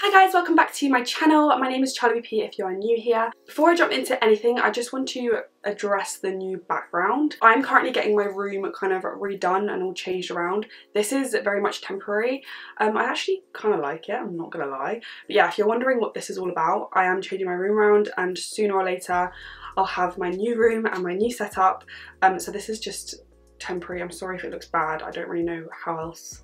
Hi guys, welcome back to my channel. My name is Charley if you are new here. Before I jump into anything, I just want to address the new background. I'm currently getting my room kind of redone and all changed around. This is very much temporary. I actually kind of like it, I'm not gonna lie. But yeah, if you're wondering what this is all about, I am changing my room around and sooner or later I'll have my new room and my new setup. So this is just temporary. I'm sorry if it looks bad. I don't really know how else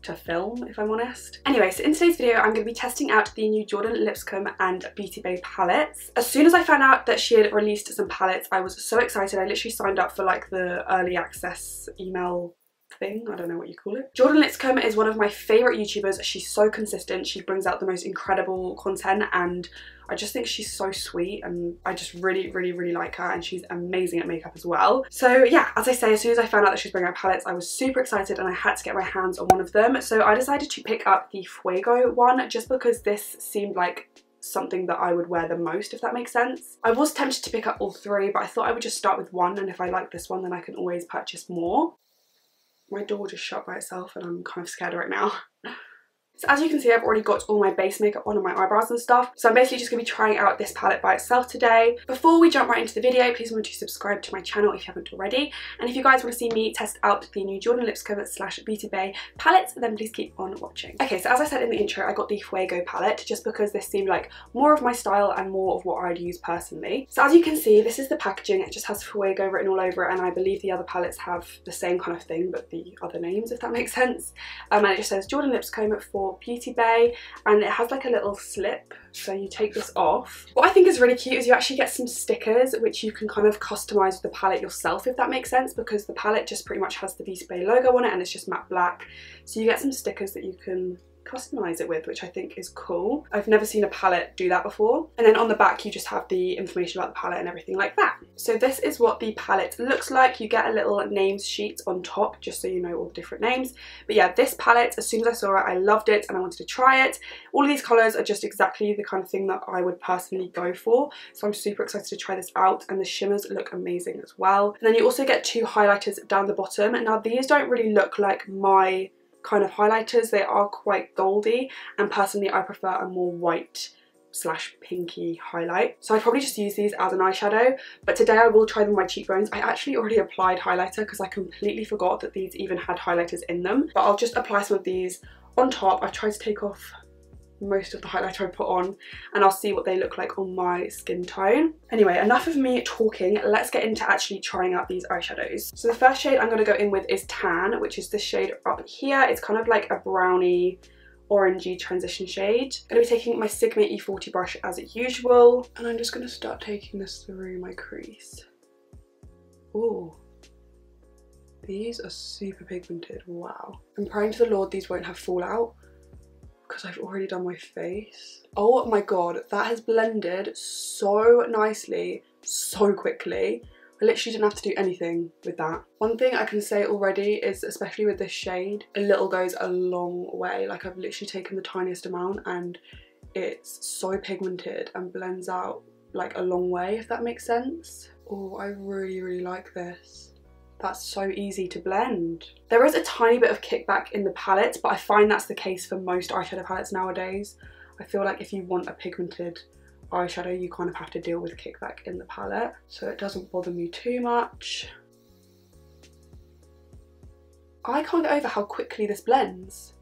to film, if I'm honest. Anyway, so in today's video I'm going to be testing out the new Jordan Lipscombe and Beauty Bay palettes. As soon as I found out that she had released some palettes, I was so excited. I literally signed up for like the early access email thing, I don't know what you call it. Jordan Lipscombe is one of my favourite YouTubers. She's so consistent, she brings out the most incredible content, and I just think she's so sweet, and I just really like her, and she's amazing at makeup as well. So yeah, as I say, as soon as I found out that she was bringing out palettes, I was super excited and I had to get my hands on one of them. So I decided to pick up the Fuego one just because this seemed like something that I would wear the most, if that makes sense. I was tempted to pick up all three, but I thought I would just start with one, and if I like this one then I can always purchase more. My door just shut by itself and I'm kind of scared right now. So as you can see, I've already got all my base makeup on and my eyebrows and stuff. So I'm basically just going to be trying out this palette by itself today. Before we jump right into the video, please remember to subscribe to my channel if you haven't already. And if you guys want to see me test out the new Jordan Lipscombe / Beauty Bay palettes, then please keep on watching. Okay, so as I said in the intro, I got the Fuego palette just because this seemed like more of my style and more of what I'd use personally. So as you can see, this is the packaging. It just has Fuego written all over it, and I believe the other palettes have the same kind of thing but the other names, if that makes sense. And it just says Jordan Lipscombe for Beauty Bay, and it has like a little slip, so you take this off. What I think is really cute is you actually get some stickers which you can kind of customize with the palette yourself, if that makes sense, because the palette just pretty much has the Beauty Bay logo on it and it's just matte black. So you get some stickers that you can customize it with, which I think is cool. I've never seen a palette do that before. And then on the back you just have the information about the palette and everything like that. So this is what the palette looks like. You get a little names sheet on top just so you know all the different names. But yeah, this palette, as soon as I saw it, I loved it and I wanted to try it. All of these colours are just exactly the kind of thing that I would personally go for. So I'm super excited to try this out, and the shimmers look amazing as well. And then you also get two highlighters down the bottom. Now these don't really look like my kind of highlighters, they are quite goldy, and personally I prefer a more white / pinky highlight, so I probably just use these as an eyeshadow. But today I will try them on my cheekbones. I actually already applied highlighter because I completely forgot that these even had highlighters in them, but I'll just apply some of these on top. I've tried to take off most of the highlighter I put on, and I'll see what they look like on my skin tone. Anyway, enough of me talking, let's get into actually trying out these eyeshadows. So the first shade I'm going to go in with is Tan, which is this shade up here. It's kind of like a browny orangey transition shade. I'm going to be taking my Sigma E40 brush as usual, and I'm just going to start taking this through my crease. Ooh, these are super pigmented, wow. I'm praying to the Lord these won't have fallout, because I've already done my face. Oh my god, that has blended so nicely, so quickly. I literally didn't have to do anything with that. One thing I can say already is, especially with this shade, a little goes a long way. Like, I've literally taken the tiniest amount and it's so pigmented and blends out like a long way, if that makes sense. Oh, I really like this. That's so easy to blend. There is a tiny bit of kickback in the palette, but I find that's the case for most eyeshadow palettes nowadays. I feel like if you want a pigmented eyeshadow, you kind of have to deal with kickback in the palette, so it doesn't bother me too much. I can't get over how quickly this blends.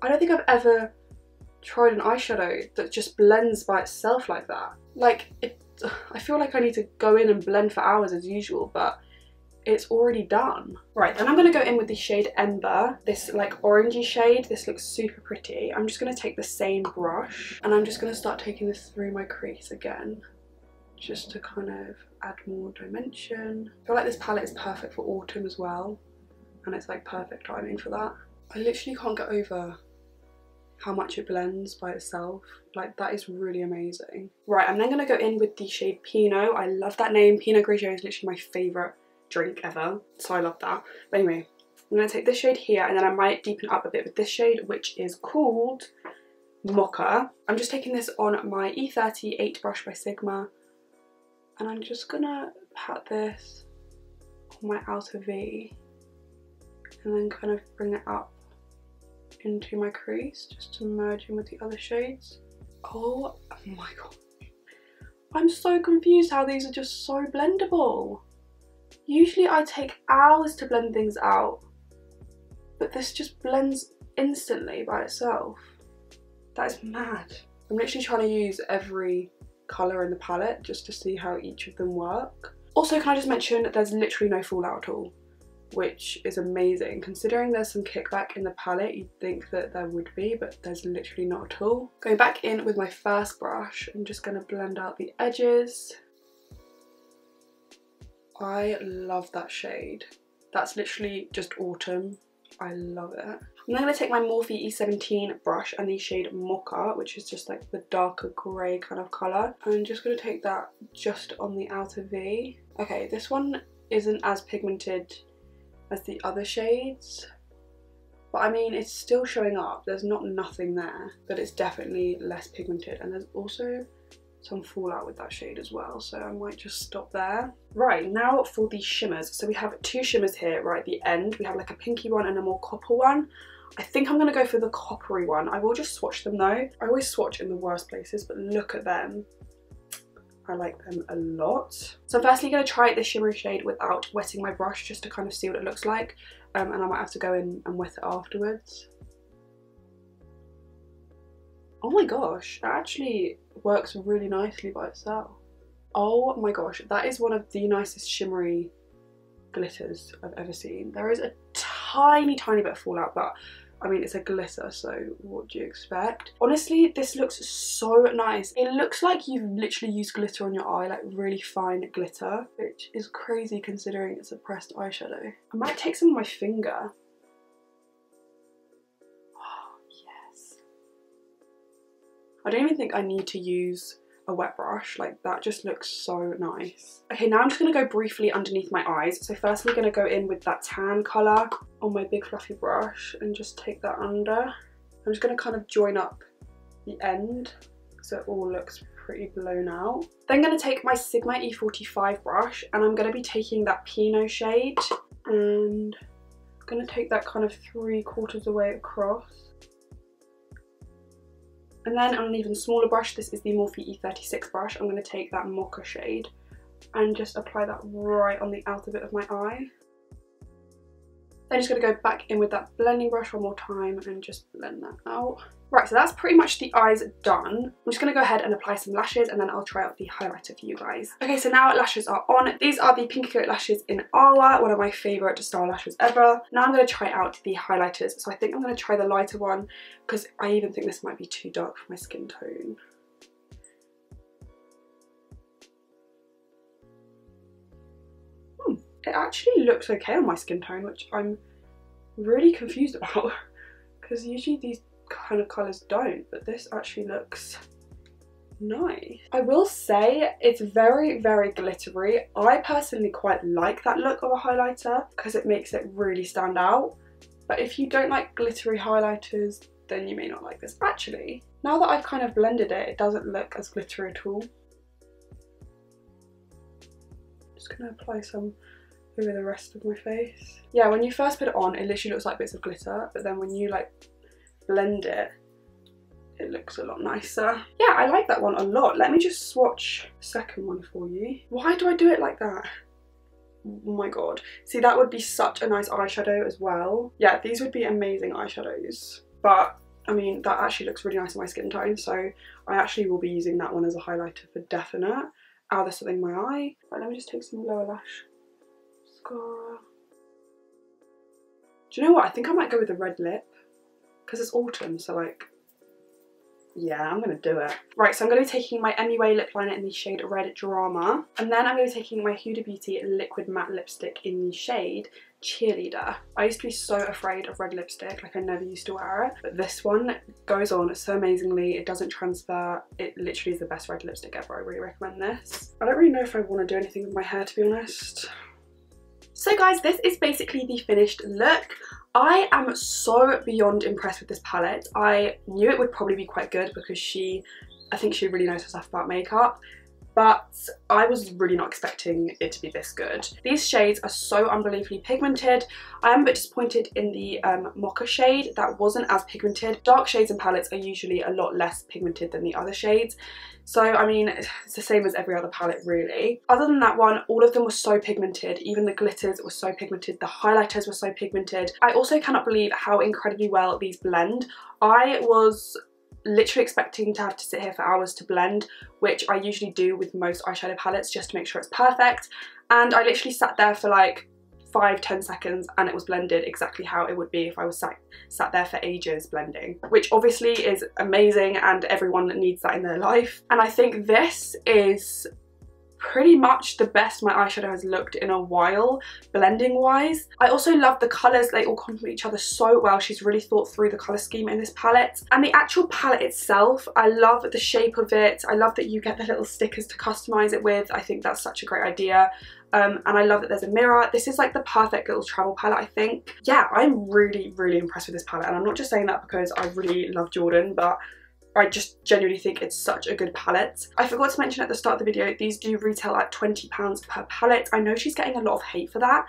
I don't think I've ever tried an eyeshadow that just blends by itself like that. Like, I feel like I need to go in and blend for hours as usual, but it's already done. Right, then I'm going to go in with the shade Ember, this like orangey shade. This looks super pretty. I'm just going to take the same brush and I'm just going to start taking this through my crease again, just to kind of add more dimension. I feel like this palette is perfect for autumn as well, and it's like perfect timing for that. I literally can't get over how much it blends by itself. Like, that is really amazing. Right, I'm then going to go in with the shade Pinot. I love that name. Pinot Grigio is literally my favourite drink ever, so I love that. But anyway, I'm going to take this shade here, and then I might deepen up a bit with this shade, which is called Mocha. I'm just taking this on my E38 brush by Sigma, and I'm just going to pat this on my outer V and then kind of bring it up into my crease just to merge in with the other shades. Oh my god. I'm so confused how these are just so blendable. Usually I take hours to blend things out, but this just blends instantly by itself. That is mad. I'm literally trying to use every colour in the palette just to see how each of them work. Also, can I just mention that there's literally no fallout at all, which is amazing. Considering there's some kickback in the palette, you'd think that there would be, but there's literally not at all. Going back in with my first brush, I'm just going to blend out the edges. I love that shade. That's literally just autumn. I love it. I'm then going to take my Morphe E17 brush and the shade Mocha, which is just like the darker grey kind of colour. I'm just going to take that just on the outer V. Okay, this one isn't as pigmented as the other shades, but I mean it's still showing up. There's not nothing there, but it's definitely less pigmented, and there's also some fallout with that shade as well, so I might just stop there. Right, now for the shimmers. So we have two shimmers here right at the end. We have like a pinky one and a more copper one. I think I'm going to go for the coppery one. I will just swatch them though. I always swatch in the worst places, but look at them. I like them a lot. So I'm firstly going to try the shimmery shade without wetting my brush just to kind of see what it looks like, and I might have to go in and wet it afterwards. Oh my gosh, it actually works really nicely by itself. Oh my gosh, that is one of the nicest shimmery glitters I've ever seen. There is a tiny bit of fallout, but I mean it's a glitter, so what do you expect? Honestly, this looks so nice. It looks like you've literally used glitter on your eye, like really fine glitter, which is crazy considering it's a pressed eyeshadow. I might take some of my finger. I don't even think I need to use a wet brush, like that just looks so nice. Okay, now I'm just going to go briefly underneath my eyes. So firstly going to go in with that tan colour on my big fluffy brush and just take that under. I'm just going to kind of join up the end so it all looks pretty blown out. Then I'm going to take my Sigma E45 brush and I'm going to be taking that Pinot shade and I'm going to take that kind of 3/4 of the way across. And then on an even smaller brush, this is the Morphe E36 brush, I'm going to take that Mocha shade and just apply that right on the outer bit of my eye. Then just going to go back in with that blending brush one more time and just blend that out. Right, so that's pretty much the eyes done. I'm just going to go ahead and apply some lashes and then I'll try out the highlighter for you guys. Okay, so now lashes are on. These are the Pinky Coat lashes in Awa, one of my favourite style lashes ever. Now I'm going to try out the highlighters. So I think I'm going to try the lighter one because I even think this might be too dark for my skin tone. It actually looks okay on my skin tone, which I'm really confused about because usually these kind of colours don't, but this actually looks nice. I will say it's very glittery. I personally quite like that look of a highlighter because it makes it really stand out, but if you don't like glittery highlighters then you may not like this. Actually, now that I've kind of blended it, it doesn't look as glittery at all. Just gonna apply some over the rest of my face. Yeah, when you first put it on, it literally looks like bits of glitter, but then when you like blend it, it looks a lot nicer. Yeah, I like that one a lot. Let me just swatch the second one for you. Why do I do it like that? Oh my god. See, that would be such a nice eyeshadow as well. Yeah, these would be amazing eyeshadows. But, I mean, that actually looks really nice on my skin tone, so I actually will be using that one as a highlighter for definite. Oh, there's something in my eye. Right, let me just take some lower lash mascara. Do you know what? I think I might go with the red lip because it's autumn, so like, yeah, I'm gonna do it. Right, so I'm gonna be taking my MUA lip liner in the shade Red Drama, and then I'm gonna be taking my Huda Beauty liquid matte lipstick in the shade Cheerleader. I used to be so afraid of red lipstick, like I never used to wear it, but this one goes on so amazingly. It doesn't transfer. It literally is the best red lipstick ever. I really recommend this. I don't really know if I want to do anything with my hair, to be honest. So guys, this is basically the finished look. I am so beyond impressed with this palette. I knew it would probably be quite good because I think she really knows her stuff about makeup. but I was really not expecting it to be this good. These shades are so unbelievably pigmented. I am a bit disappointed in the Mocha shade. That wasn't as pigmented. Dark shades and palettes are usually a lot less pigmented than the other shades. So, I mean, it's the same as every other palette, really. Other than that one, all of them were so pigmented. Even the glitters were so pigmented. The highlighters were so pigmented. I also cannot believe how incredibly well these blend. I was literally expecting to have to sit here for hours to blend, which I usually do with most eyeshadow palettes just to make sure it's perfect. And I literally sat there for like 5-10 seconds and it was blended exactly how it would be if I was sat there for ages blending, which obviously is amazing and everyone needs that in their life. And I think this is pretty much the best my eyeshadow has looked in a while, blending wise. I also love the colours, they all complement each other so well. She's really thought through the colour scheme in this palette. And the actual palette itself, I love the shape of it. I love that you get the little stickers to customise it with. I think that's such a great idea. And I love that there's a mirror. This is like the perfect little travel palette, I think. Yeah, I'm really, really impressed with this palette. And I'm not just saying that because I really love Jordan, but I just genuinely think it's such a good palette. I forgot to mention at the start of the video, these do retail at £20 per palette. I know she's getting a lot of hate for that,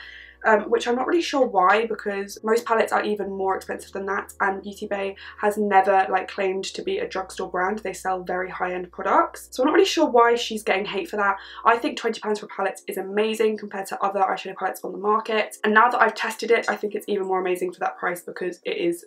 which I'm not really sure why, because most palettes are even more expensive than that, and Beauty Bay has never like claimed to be a drugstore brand. They sell very high-end products, so I'm not really sure why she's getting hate for that. I think £20 for a palette is amazing compared to other eyeshadow palettes on the market, and now that I've tested it, I think it's even more amazing for that price because it is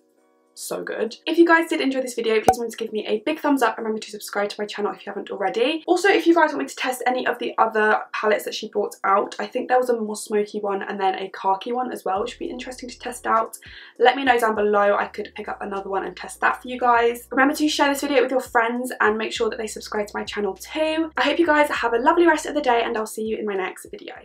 so good. If you guys did enjoy this video, please remember to give me a big thumbs up and remember to subscribe to my channel if you haven't already. Also, if you guys want me to test any of the other palettes that she brought out, I think there was a more smoky one and then a khaki one as well, which would be interesting to test out. Let me know down below. I could pick up another one and test that for you guys. Remember to share this video with your friends and make sure that they subscribe to my channel too. I hope you guys have a lovely rest of the day and I'll see you in my next video.